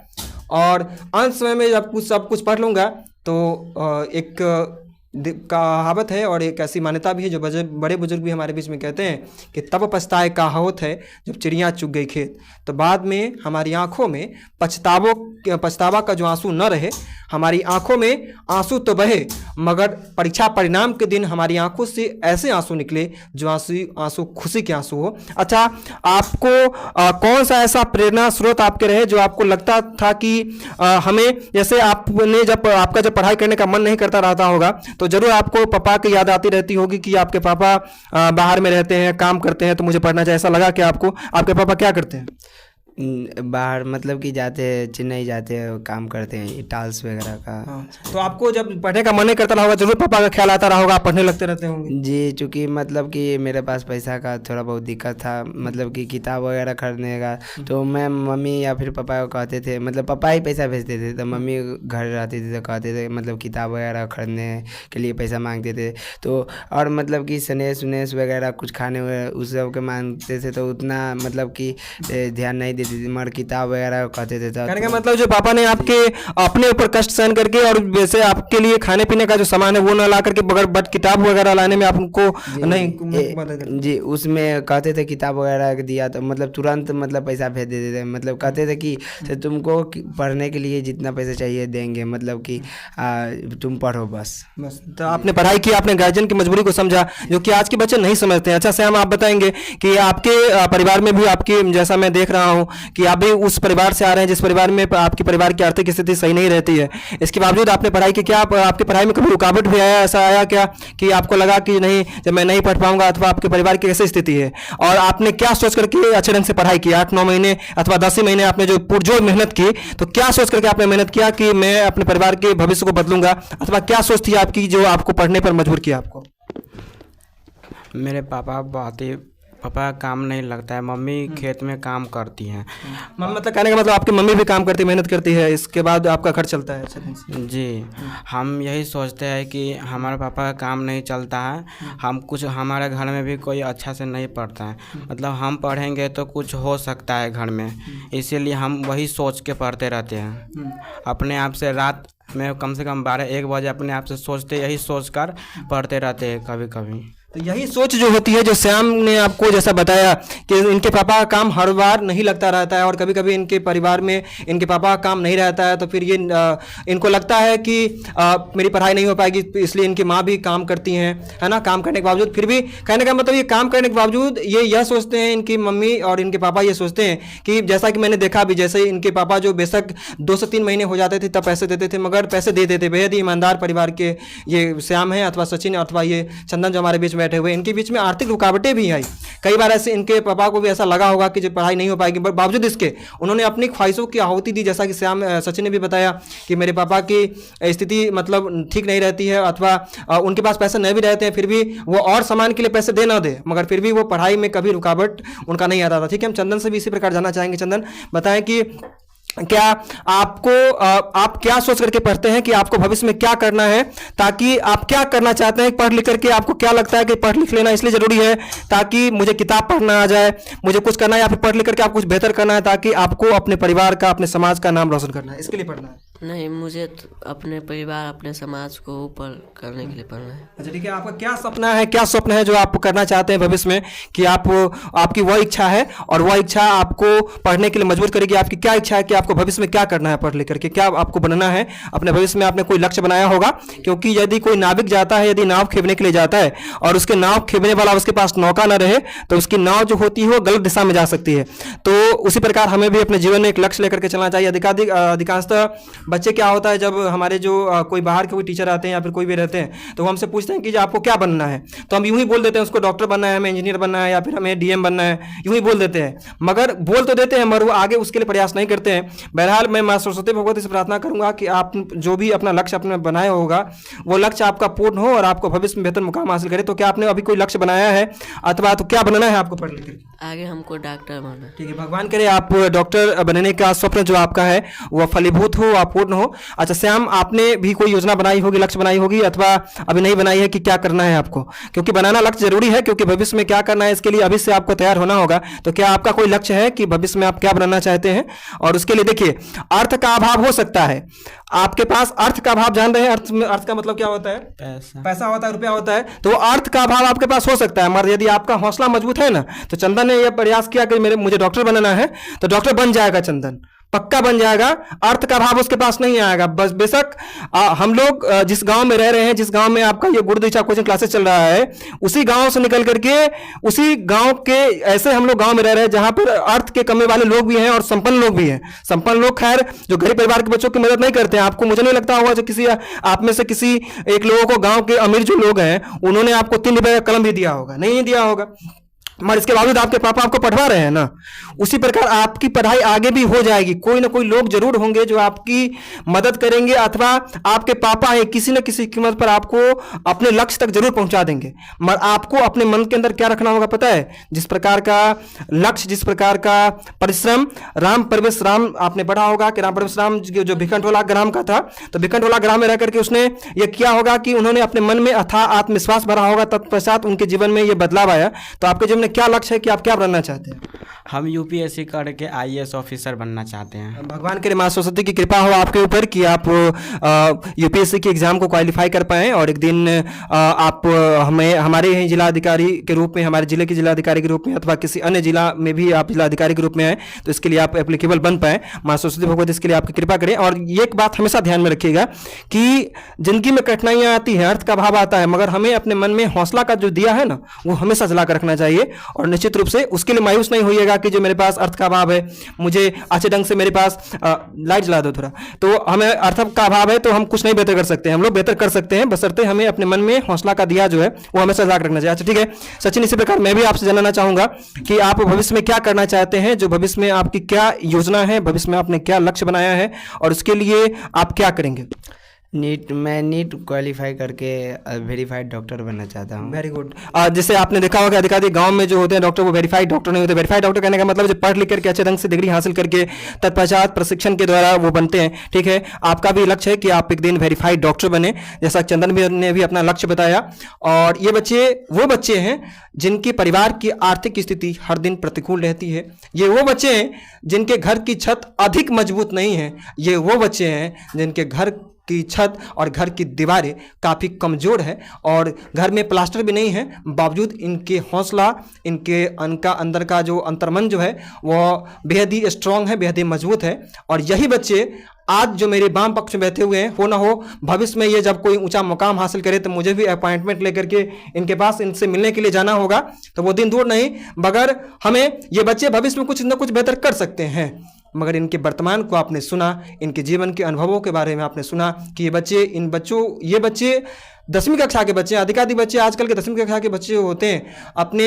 [SPEAKER 1] और अंत समय में जब सब कुछ पढ़ लूँगा तो एक कहावत है और एक ऐसी मान्यता भी है जो बड़े बुजुर्ग भी हमारे बीच में कहते हैं कि तब पछताए कहावत है जब चिड़िया चुग गई खेत। तो बाद में हमारी आंखों में पछतावा का जो आंसू न रहे, हमारी आंखों में आंसू तो बहे मगर परीक्षा परिणाम के दिन हमारी आंखों से ऐसे आंसू निकले जो आंसू खुशी के आंसू हो। अच्छा, आपको कौन सा ऐसा प्रेरणा स्रोत आपके रहे जो आपको लगता था कि हमें, जैसे आपने जब पढ़ाई करने का मन नहीं करता रहता होगा तो जरूर आपको पापा की याद आती रहती होगी कि आपके पापा बाहर में रहते हैं, काम करते हैं, तो मुझे पढ़ना चाहिए। ऐसा लगा कि आपको, आपके पापा क्या करते हैं?
[SPEAKER 2] बाहर मतलब कि जाते हैं, चेन्नई जाते हैं, काम करते हैं टाइल्स वगैरह का।
[SPEAKER 1] हाँ। तो आपको जब पढ़ने का मन नहीं करता रहा होगा जरूर पापा का ख्याल आता रहा होगा, आप पढ़ने लगते रहते होंगे।
[SPEAKER 2] जी, चूँकि मतलब कि मेरे पास पैसा का थोड़ा बहुत दिक्कत था, मतलब कि किताब वगैरह खरीदने का, तो मैं मम्मी या फिर पापा को कहते थे, मतलब पापा ही पैसा भेजते थे, तो मम्मी घर रहती थी तो कहते थे मतलब किताब वगैरह खरीदने के लिए पैसा मांगते थे। तो और मतलब कि स्नैक्स उनेस वगैरह कुछ खाने वगैरह उस सब के मांगते थे तो उतना मतलब कि ध्यान नहीं मगर किताब वगैरह कहते थे।
[SPEAKER 1] कहने का मतलब जो पापा ने आपके अपने ऊपर कष्ट सहन करके और वैसे आपके लिए खाने पीने का जो सामान है वो ना ला करके बट किताब वगैरह लाने में आपको नहीं
[SPEAKER 2] जी, उसमें कहते थे किताब वगैरह दिया तो मतलब तुरंत मतलब पैसा भेज देते थे। मतलब कहते थे कि तुमको पढ़ने के लिए जितना पैसा चाहिए देंगे, मतलब कि तुम पढ़ो बस।
[SPEAKER 1] तो आपने पढ़ाई की, आपने गार्जियन की मजबूरी को समझा जो कि आज के बच्चे नहीं समझते हैं। अच्छा श्याम, आप बताएंगे कि आपके परिवार में भी आपकी, जैसा मैं देख रहा हूँ कि आप भी उस परिवार से आ रहे हैं जिस परिवार में आपके परिवार की आर्थिक स्थिति सही नहीं रहती है, इसके बावजूद आपने पढ़ाई की। क्या आपके पढ़ाई में कभी रुकावट भी आया, ऐसा आया क्या कि आपको लगा कि नहीं जब मैं नहीं पढ़ पाऊंगा, अथवा आपके परिवार की कैसी स्थिति है और आपने क्या सोच करके अच्छे ढंग से पढ़ाई की? 8-9 महीने अथवा 10 महीने आपने जो पुरजोर मेहनत की, तो क्या सोच करके आपने मेहनत किया कि मैं अपने परिवार के भविष्य को बदलूंगा, अथवा क्या सोच थी आपकी जो आपको पढ़ने पर मजबूर किया आपको?
[SPEAKER 4] मेरे पापा का काम नहीं लगता है, मम्मी खेत में काम करती हैं।
[SPEAKER 1] मतलब कहने का मतलब आपकी मम्मी भी काम करती, मेहनत करती है, इसके बाद आपका घर चलता है?
[SPEAKER 4] जी, हम यही सोचते हैं कि हमारे पापा का काम नहीं चलता है, हम कुछ, हमारे घर में भी कोई अच्छा से नहीं पढ़ता है, मतलब हम पढ़ेंगे तो कुछ हो सकता है घर में, इसीलिए हम वही सोच के पढ़ते रहते हैं। अपने आप से रात में कम से कम 12-1 बजे अपने आप से सोचते, यही सोच कर पढ़ते रहते हैं कभी कभी।
[SPEAKER 1] तो यही सोच जो होती है, जो श्याम ने आपको जैसा बताया कि इनके पापा का काम हर बार नहीं लगता रहता है और कभी कभी इनके परिवार में इनके पापा का काम नहीं रहता है, तो फिर ये इनको लगता है कि मेरी पढ़ाई नहीं हो पाएगी, इसलिए इनकी माँ भी काम करती हैं, है ना। काम करने के बावजूद फिर भी, कहने का मतलब ये काम करने के बावजूद ये यह सोचते हैं, इनकी मम्मी और इनके पापा ये सोचते हैं कि जैसा कि मैंने देखा भी, जैसे इनके पापा जो बेशक 2 से 3 महीने हो जाते थे तब पैसे देते थे, मगर पैसे दे देते, बेहद ही ईमानदार परिवार के ये श्याम हैं अथवा सचिन अथवा ये चंदन जो हमारे बीच बैठे हुए, इनके बीच में आर्थिक रुकावटें भी आई। कई बार ऐसे इनके पापा को भी ऐसा लगा होगा कि जो पढ़ाई नहीं हो पाएगी, पर बावजूद इसके उन्होंने अपनी ख्वाहिशों की आहुति दी। जैसा कि सचिन ने भी बताया कि मेरे पापा की स्थिति मतलब ठीक नहीं रहती है अथवा उनके पास पैसे नहीं भी रहते हैं, फिर भी वो और सामान के लिए पैसे दे ना दे, मगर फिर भी वो पढ़ाई में कभी रुकावट उनका नहीं आता था। ठीक है, हम चंदन से भी इसी प्रकार जानना चाहेंगे। चंदन, बताएं कि क्या आपको आप क्या सोच करके पढ़ते हैं कि आपको भविष्य में क्या करना है, ताकि आप क्या करना चाहते हैं पढ़ लिख करके? आपको क्या लगता है कि पढ़ लिख लेना इसलिए जरूरी है ताकि मुझे किताब पढ़ना आ जाए, मुझे कुछ करना है, या फिर पढ़ लिख करके आप कुछ बेहतर करना है ताकि आपको अपने परिवार का, अपने समाज का नाम रोशन करना है, इसके लिए पढ़ना है?
[SPEAKER 3] नहीं, मुझे तो अपने परिवार, अपने समाज को ऊपर करने के लिए पढ़ना है।
[SPEAKER 1] अच्छा, ठीक है। आपका क्या सपना है, क्या स्वप्न है जो आप करना चाहते हैं भविष्य में, कि आपकी वह इच्छा है और वह इच्छा आपको पढ़ने के लिए मजबूर करेगी? आपकी क्या इच्छा है कि आपको भविष्य में क्या करना है पढ़ लिख करके, क्या आपको बनना है अपने भविष्य में? आपने कोई लक्ष्य बनाया होगा, क्योंकि यदि कोई नाविक जाता है, यदि नाव खेवने के लिए जाता है और उसके नाव खेवने वाला उसके पास नौका न रहे तो उसकी नाव जो होती है वो गलत दिशा में जा सकती है। तो उसी प्रकार हमें भी अपने जीवन में एक लक्ष्य लेकर के चलना चाहिए। अधिकांशतः बच्चे क्या होता है, जब हमारे जो कोई बाहर के कोई टीचर आते हैं या फिर कोई भी रहते हैं तो वो हमसे पूछते हैं कि आपको क्या बनना है, तो हम यूं ही बोल देते हैं उसको डॉक्टर बनना है, हमें इंजीनियर बनना है, या फिर हमें डीएम बनना है, यूं ही बोल देते हैं। मगर बोल तो देते हैं मगर वो आगे उसके लिए प्रयास नहीं करते हैं। बहरहाल मैं मां सरस्वती भगवती से प्रार्थना करूंगा कि आप जो भी अपना लक्ष्य अपने बनाया होगा वो लक्ष्य आपका पूर्ण हो और आपको भविष्य में बेहतर मुकाम हासिल करे। तो क्या आपने अभी कोई लक्ष्य बनाया है अथवा तो क्या बनना है आपको पढ़ लिख कर?
[SPEAKER 3] आगे हमको डॉक्टर बनना है।
[SPEAKER 1] ठीक है, भगवान करे आप डॉक्टर बनने का स्वप्न जो आपका है वह फलीभूत हो, आप पूर्ण हो। अच्छा श्याम, आपने भी कोई योजना बनाई होगी, लक्ष्य बनाई होगी, अथवा अभी नहीं बनाई है कि क्या करना है आपको? क्योंकि बनाना लक्ष्य जरूरी है, क्योंकि भविष्य में क्या करना है इसके लिए अभी से आपको तैयार होना होगा। तो क्या आपका कोई लक्ष्य है कि भविष्य में आप क्या बनना चाहते हैं? और उसके लिए देखिए, अर्थ का अभाव हो सकता है आपके पास, अर्थ का अभाव जान रहे हैं? अर्थ का मतलब क्या होता है? पैसा होता है, रुपया होता है। तो अर्थ का अभाव आपके पास हो सकता है, मगर यदि आपका हौसला मजबूत है ना, तो चंदन ने यह प्रयास किया कि मुझे डॉक्टर बनना है, तो डॉक्टर बन जाएगा चंदन, पक्का बन जाएगा। अर्थ का अभाव उसके पास नहीं आएगा। बस बेशक हम लोग जिस गांव में रह रहे हैं, जिस गांव में आपका ये गुरु दीक्षा कोचिंग क्लासेस चल रहा है, उसी गांव से निकल करके उसी गांव के ऐसे हम लोग गांव में रह रहे हैं जहां पर अर्थ के कमी वाले लोग भी हैं और संपन्न लोग भी हैं। संपन्न लोग खैर जो गरीब परिवार के बच्चों की मदद नहीं करते हैं, आपको मुझे नहीं लगता होगा जो किसी आप में से किसी एक लोगों को गाँव के अमीर जो लोग हैं उन्होंने आपको 3 रुपए का कलम भी दिया होगा, नहीं दिया होगा, मगर इसके बावजूद आपके पापा आपको पढ़वा रहे हैं ना। उसी प्रकार आपकी पढ़ाई आगे भी हो जाएगी। कोई ना कोई लोग जरूर होंगे जो आपकी मदद करेंगे, अथवा आपके पापा हैं किसी न किसी कीमत पर आपको अपने लक्ष्य तक जरूर पहुंचा देंगे। मगर आपको अपने मन के अंदर क्या रखना होगा पता है? जिस प्रकार का लक्ष्य, जिस प्रकार का परिश्रम राम परवेश राम आपने पढ़ा होगा कि राम परवेश राम जो भिखंडोला ग्राम का था, तो भिखंडोला ग्राम में रह करके उसने ये किया होगा कि उन्होंने अपने मन में अथाह आत्मविश्वास भरा होगा, तत्पश्चात उनके जीवन में ये बदलाव आया। तो आपके जीवन में क्या लक्ष्य है कि आप क्या बनना चाहते हैं?
[SPEAKER 4] हम यूपीएससी करके आईएएस ऑफिसर बनना चाहते हैं।
[SPEAKER 1] भगवान करे मां सरस्वती की कृपा हो आपके ऊपर कि आप यूपीएससी के एग्जाम को क्वालिफाई कर पाएं और एक दिन आप हमें हमारे यहीं जिलाधिकारी के रूप में, हमारे जिले के जिलाधिकारी के रूप में, अथवा किसी अन्य जिला में भी आप जिलाधिकारी के रूप में आए तो इसके लिए आप एप्लीकेबल बन पाएं। मां सरस्वती भगवती इसके लिए आपकी कृपा करें। और ये एक बात हमेशा ध्यान में रखिएगा कि जिंदगी में कठिनाइयां आती हैं, अर्थ का अभाव आता है, मगर हमें अपने मन में हौसला का जो दिया है ना वो हमेशा जला कर रखना चाहिए। और निश्चित रूप से उसके लिए मायूस नहीं होइएगा कि जो मेरे पास अर्थ का अभाव है, मुझे अच्छे ढंग से मेरे पास लाइट जला दो थोड़ा, तो हमें अर्थ का अभाव है तो हम कुछ नहीं बेहतर कर सकते हैं। हम लोग बेहतर कर सकते हैं, बशर्ते हमें अपने मन में हौसला का दिया जो है वो हमेशा जला कर रखना चाहिए। अच्छा ठीक है सचिन, इसी प्रकार मैं भी आपसे जानना चाहूंगा कि आप भविष्य में क्या करना चाहते हैं, जो भविष्य में आपकी क्या योजना है, भविष्य में आपने क्या लक्ष्य बनाया है और उसके लिए आप क्या करेंगे?
[SPEAKER 2] मैं नीट क्वालिफाई करके वेरीफाइड डॉक्टर बनना चाहता हूँ।
[SPEAKER 1] Very good. जैसे आपने देखा होगा अधिकाधिक गांव में जो होते हैं डॉक्टर वो वेरीफाइड डॉक्टर नहीं होते। वेरीफाइड डॉक्टर कहने का मतलब जो पढ़ लिख करके अच्छे ढंग से डिग्री हासिल करके तत्पश्चात प्रशिक्षण के द्वारा वो बनते हैं। ठीक है, आपका भी लक्ष्य है कि आप एक दिन वेरीफाइड डॉक्टर बने, जैसा चंदन ने भी अपना लक्ष्य बताया। और ये बच्चे वो बच्चे हैं जिनके परिवार की आर्थिक स्थिति हर दिन प्रतिकूल रहती है। ये वो बच्चे हैं जिनके घर की छत अधिक मजबूत नहीं है। ये वो बच्चे हैं जिनके घर की छत और घर की दीवारें काफ़ी कमज़ोर है और घर में प्लास्टर भी नहीं है, बावजूद इनके हौसला, इनके इनका अंदर का जो अंतर्मन जो है वह बेहद ही स्ट्रांग है, बेहद ही मजबूत है। और यही बच्चे आज जो मेरे वाम पक्ष में बैठे हुए हैं, हो ना हो भविष्य में ये जब कोई ऊंचा मुकाम हासिल करे तो मुझे भी अपॉइंटमेंट लेकर के इनके पास इनसे मिलने के लिए जाना होगा। तो वो दिन दूर नहीं, मगर हमें ये बच्चे भविष्य में कुछ न कुछ बेहतर कर सकते हैं। मगर इनके वर्तमान को आपने सुना, इनके जीवन के अनुभवों के बारे में आपने सुना कि ये बच्चे 10वीं कक्षा के बच्चे, अधिकाधिक बच्चे आजकल के 10वीं कक्षा के बच्चे होते हैं, अपने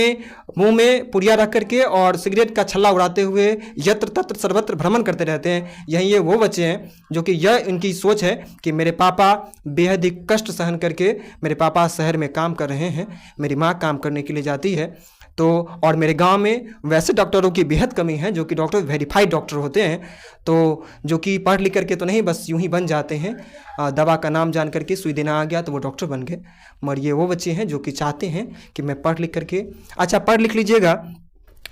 [SPEAKER 1] मुंह में पुड़िया रख करके और सिगरेट का छल्ला उड़ाते हुए यत्र तत्र सर्वत्र भ्रमण करते रहते हैं। यही ये वो बच्चे हैं जो कि यह इनकी सोच है कि मेरे पापा बेहद ही कष्ट सहन करके, मेरे पापा शहर में काम कर रहे हैं, मेरी माँ काम करने के लिए जाती है, तो और मेरे गांव में वैसे डॉक्टरों की बेहद कमी है जो कि डॉक्टर वेरीफाइड डॉक्टर होते हैं, तो जो कि पढ़ लिख करके तो नहीं बस यूं ही बन जाते हैं, दवा का नाम जान करके सुई देना आ गया तो वो डॉक्टर बन गए। मगर ये वो बच्चे हैं जो कि चाहते हैं कि मैं पढ़ लिख करके, अच्छा पढ़ लिख लीजिएगा,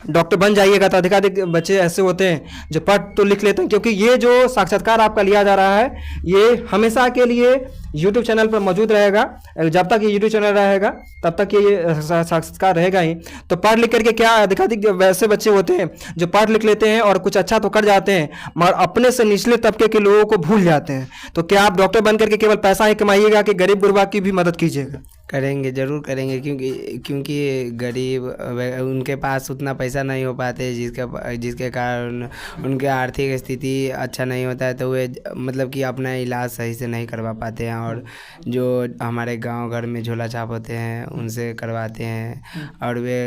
[SPEAKER 1] डॉक्टर बन जाइएगा। तो अधिकाधिक बच्चे ऐसे होते हैं जो पढ़ तो लिख लेते हैं, क्योंकि ये जो साक्षात्कार आपका लिया जा रहा है ये हमेशा के लिए YouTube चैनल पर मौजूद रहेगा। जब तक ये YouTube चैनल रहेगा तब तक ये साक्षात्कार रहेगा ही। तो पढ़ लिख करके क्या, अधिकाधिक वैसे बच्चे होते हैं जो पढ़ लिख लेते हैं और कुछ अच्छा तो कर जाते हैं मगर अपने से निचले तबके के लोगों को भूल जाते हैं। तो क्या आप डॉक्टर बन करके केवल पैसा ही कमाइएगा कि गरीब गुरबा की भी मदद कीजिएगा?
[SPEAKER 2] करेंगे, ज़रूर करेंगे, क्योंकि गरीब उनके पास उतना पैसा नहीं हो पाते जिसके कारण उनके आर्थिक स्थिति अच्छा नहीं होता है, तो वे मतलब कि अपना इलाज सही से नहीं करवा पाते हैं। और जो हमारे गांव घर में झोला छाप होते हैं उनसे करवाते हैं और वे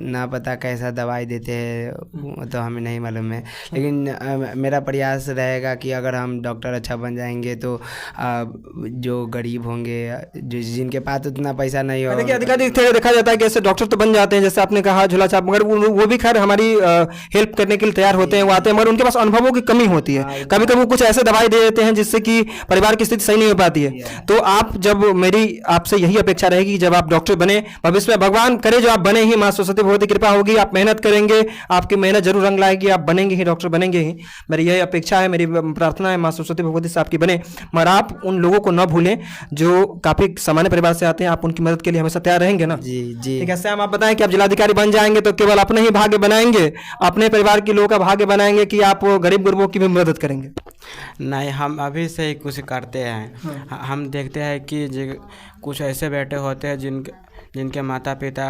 [SPEAKER 2] ना पता कैसा दवाई देते हैं तो हमें नहीं मालूम है। लेकिन मेरा प्रयास रहेगा कि अगर हम डॉक्टर अच्छा बन जाएंगे तो जो गरीब होंगे, जो जिनके पास उतना पैसा नहीं हो,
[SPEAKER 1] देखिए अधिकाधिक देखा जाता है कि ऐसे डॉक्टर तो बन जाते हैं जैसे आपने कहा झोला छाप, मगर वो भी खैर हमारी हेल्प करने के लिए तैयार होते हैं, वो आते हैं, मगर उनके पास अनुभवों की कमी होती है। कभी कभी कुछ ऐसे दवाई दे देते हैं जिससे कि परिवार की स्थिति सही नहीं हो पाती है। तो आप जब, मेरी आपसे यही अपेक्षा रहेगी जब आप डॉक्टर बने, भविष्य में भगवान करे जो आप बने ही, माँ सरस्वती भगवती कृपा होगी, आप मेहनत करेंगे, आपकी मेहनत जरूर रंग लाएगी, आप बनेंगे ही, डॉक्टर बनेंगे ही। मेरी यही अपेक्षा है, मेरी प्रार्थना है माँ सरस्वती भगवती से आपकी बने। मगर आप उन लोगों को न भूलें जो काफी सामान्य परिवार से आते हैं, आप उनकी मदद के लिए हमेशा तैयार रहेंगे ना?
[SPEAKER 2] जी जी।
[SPEAKER 1] ठीक है सैम, आप बताएं कि आप जिलाधिकारी बन जाएंगे तो केवल अपने ही भाग्य बनाएंगे, अपने परिवार के लोगों का भाग्य बनाएंगे कि आप गरीब गुरबों की भी मदद करेंगे?
[SPEAKER 4] नहीं, हम अभी से ही कुछ करते हैं। हम देखते हैं कि कुछ ऐसे बेटे होते हैं जिनके माता पिता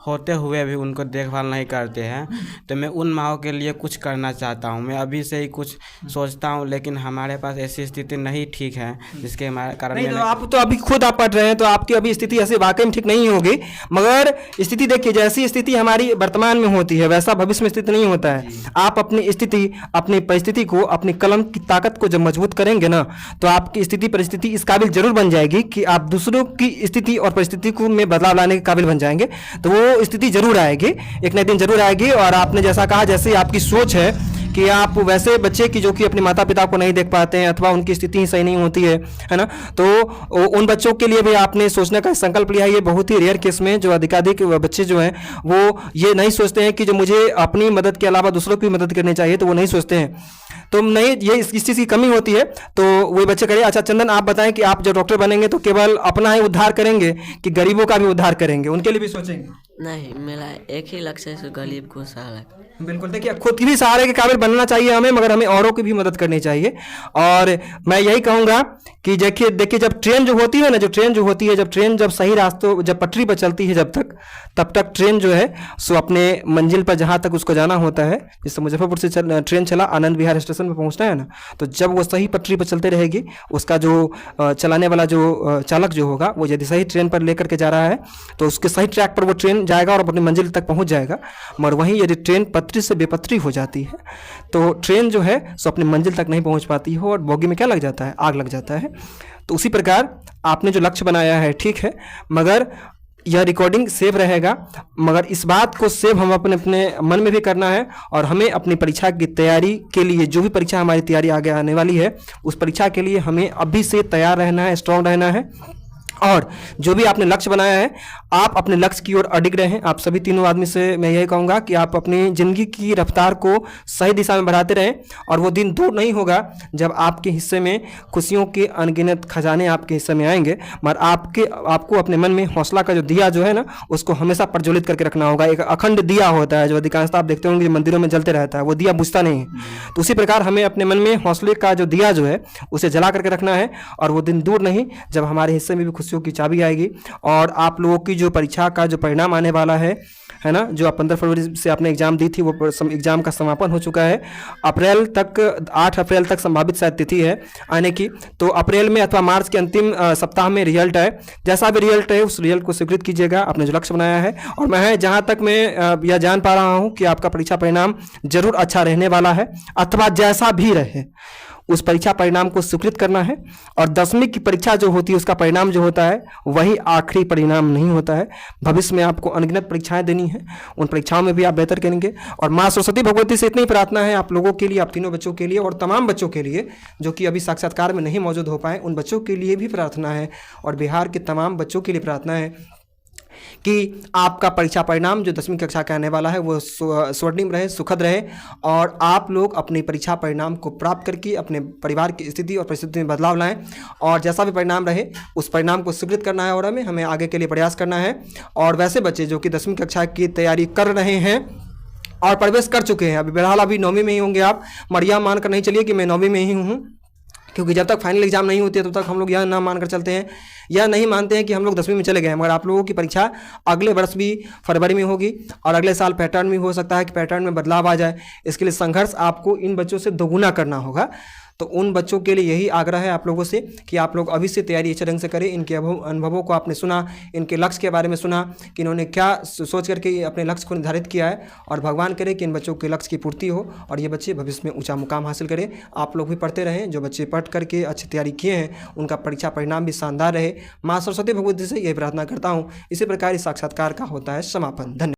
[SPEAKER 4] होते हुए भी उनको देखभाल नहीं करते हैं, तो मैं उन माँओं के लिए कुछ करना चाहता हूँ। मैं अभी से ही कुछ सोचता हूँ, लेकिन हमारे पास ऐसी स्थिति नहीं ठीक है जिसके कारण
[SPEAKER 1] नहीं, तो आप तो अभी खुद आप पढ़ रहे हैं तो आपकी अभी स्थिति ऐसे वाकई में ठीक नहीं होगी, मगर स्थिति देखिए जैसी स्थिति हमारी वर्तमान में होती है वैसा भविष्य में स्थिति नहीं होता है। आप अपनी स्थिति, अपनी परिस्थिति को, अपनी कलम की ताकत को जब मजबूत करेंगे ना तो आपकी स्थिति परिस्थिति इस काबिल जरूर बन जाएगी कि आप दूसरों की स्थिति और परिस्थिति को में बदलाव लाने के काबिल बन जाएंगे। तो वो स्थिति जरूर आएगी, एक न दिन जरूर आएगी। और आपने जैसा कहा, जैसे आपकी सोच है कि आप वैसे बच्चे की जो कि अपने माता पिता को नहीं देख पाते हैं अथवा उनकी स्थिति सही नहीं होती है ना, तो उन बच्चों के लिए भी आपने सोचने का संकल्प लिया है। ये बहुत ही रेयर केस में जो अधिकाधिक बच्चे जो हैं वो ये नहीं सोचते हैं कि जो मुझे अपनी मदद के अलावा दूसरों की मदद करनी चाहिए, तो वो नहीं सोचते हैं। तो नहीं, ये इस चीज़ की कमी होती है, तो वो बच्चे करें। अच्छा चंदन, आप बताएं कि आप जब डॉक्टर बनेंगे तो केवल अपना ही उद्धार करेंगे कि गरीबों का भी उद्धार करेंगे, उनके लिए भी सोचेंगे?
[SPEAKER 3] नहीं, मेरा एक ही लक्ष्य है, गरीब को सहारा।
[SPEAKER 1] बिल्कुल, देखिए खुद की भी सहारे के काबिल बनना चाहिए हमें, मगर हमें औरों की भी मदद करनी चाहिए। और मैं यही कहूँगा कि देखिए जब ट्रेन जो होती है ना, जब ट्रेन जब सही रास्तों, जब पटरी पर चलती है तब तक ट्रेन जो है सो अपने मंजिल पर जहाँ तक उसको जाना होता है, जैसे मुजफ्फरपुर से ट्रेन चला, आनंद विहार स्टेशन पर पहुँचना है ना, तो जब वो सही पटरी पर चलते रहेगी, उसका जो चलाने वाला जो चालक जो होगा वो यदि सही ट्रेन पर लेकर के जा रहा है तो उसके सही ट्रैक पर वो ट्रेन जाएगा और अपनी मंजिल तक पहुँच जाएगा। मगर वहीं यदि ट्रेन पटरी से बेपटरी हो जाती है तो ट्रेन जो है सो अपनी मंजिल तक नहीं पहुँच पाती हो और बोगी में क्या लग जाता है, आग लग जाता है। तो उसी प्रकार आपने जो लक्ष्य बनाया है ठीक है, मगर यह रिकॉर्डिंग सेव रहेगा, मगर इस बात को सेव हम अपने मन में भी करना है। और हमें अपनी परीक्षा की तैयारी के लिए, जो भी परीक्षा हमारी तैयारी आगे आने वाली है, उस परीक्षा के लिए हमें अभी से तैयार रहना है, स्ट्रांग रहना है। और जो भी आपने लक्ष्य बनाया है, आप अपने लक्ष्य की ओर अडिग रहें। आप सभी तीनों आदमी से मैं यही कहूँगा कि आप अपनी ज़िंदगी की रफ्तार को सही दिशा में बढ़ाते रहें, और वो दिन दूर नहीं होगा जब आपके हिस्से में खुशियों के अनगिनत खजाने आपके हिस्से में आएंगे। मगर आपको अपने मन में हौसला का जो दिया जो है ना, उसको हमेशा प्रज्वलित करके रखना होगा। एक अखंड दिया होता है जो अधिकांशतः आप देखते होंगे मंदिरों में जलते रहता है, वो दिया बुझता नहीं है। तो उसी प्रकार हमें अपने मन में हौसले का जो दिया जो है उसे जला करके रखना है, और वो दिन दूर नहीं जब हमारे हिस्से में भी खुशियों की चाबी आएगी। और आप लोगों की जो परीक्षा का जो परिणाम आने वाला है ना, जो आप 15 फरवरी से आपने एग्जाम दी थी, वो एग्जाम का समापन हो चुका है। अप्रैल तक 8 अप्रैल तक संभावित शायद तिथि है आने की। तो अप्रैल में अथवा मार्च के अंतिम सप्ताह में रिजल्ट है। जैसा भी रिजल्ट है उस रिजल्ट को स्वीकृत कीजिएगा, आपने जो लक्ष्य बनाया है। और मैं जहाँ तक मैं यह जान पा रहा हूँ कि आपका परीक्षा परिणाम जरूर अच्छा रहने वाला है, अथवा जैसा भी रहे उस परीक्षा परिणाम को स्वीकृत करना है। और 10वीं की परीक्षा जो होती है उसका परिणाम जो होता है वही आखिरी परिणाम नहीं होता है। भविष्य में आपको अनगिनत परीक्षाएं देनी है, उन परीक्षाओं में भी आप बेहतर करेंगे। और माँ सरस्वती भगवती से इतनी प्रार्थना है आप लोगों के लिए, आप तीनों बच्चों के लिए और तमाम बच्चों के लिए जो कि अभी साक्षात्कार में नहीं मौजूद हो पाए, उन बच्चों के लिए भी प्रार्थना है, और बिहार के तमाम बच्चों के लिए प्रार्थना है कि आपका परीक्षा परिणाम जो 10वीं कक्षा का आने वाला है वो स्वर्णिम रहे, सुखद रहे, और आप लोग अपनी परीक्षा परिणाम को प्राप्त करके अपने परिवार की स्थिति और परिस्थिति में बदलाव लाएं। और जैसा भी परिणाम रहे उस परिणाम को स्वीकृत करना है और हमें आगे के लिए प्रयास करना है। और वैसे बच्चे जो कि 10वीं कक्षा की तैयारी कर रहे हैं और प्रवेश कर चुके हैं, अभी बहरहाल अभी 9वीं में ही होंगे आप, मरिया मान कर नहीं चलिए कि मैं 9वीं में ही हूँ, क्योंकि जब तक फाइनल एग्जाम नहीं होती है तब तक हम लोग यह ना मानकर चलते हैं, यह नहीं मानते हैं कि हम लोग 10वीं में चले गए हैं। मगर आप लोगों की परीक्षा अगले वर्ष भी फरवरी में होगी, और अगले साल पैटर्न भी हो सकता है कि पैटर्न में बदलाव आ जाए। इसके लिए संघर्ष आपको इन बच्चों से दोगुना करना होगा। तो उन बच्चों के लिए यही आग्रह है आप लोगों से कि आप लोग अभी से तैयारी अच्छे ढंग से करें। इनके अनुभवों को आपने सुना, इनके लक्ष्य के बारे में सुना कि इन्होंने क्या सोच करके अपने लक्ष्य को निर्धारित किया है, और भगवान करे कि इन बच्चों के लक्ष्य की पूर्ति हो और ये बच्चे भविष्य में ऊंचा मुकाम हासिल करें। आप लोग भी पढ़ते रहें, जो बच्चे पढ़ करके अच्छी तैयारी किए हैं उनका परीक्षा परिणाम भी शानदार रहे। माँ सरस्वती भगवती से यही प्रार्थना करता हूँ। इसी प्रकार इस साक्षात्कार का होता है समापन। धन्यवाद।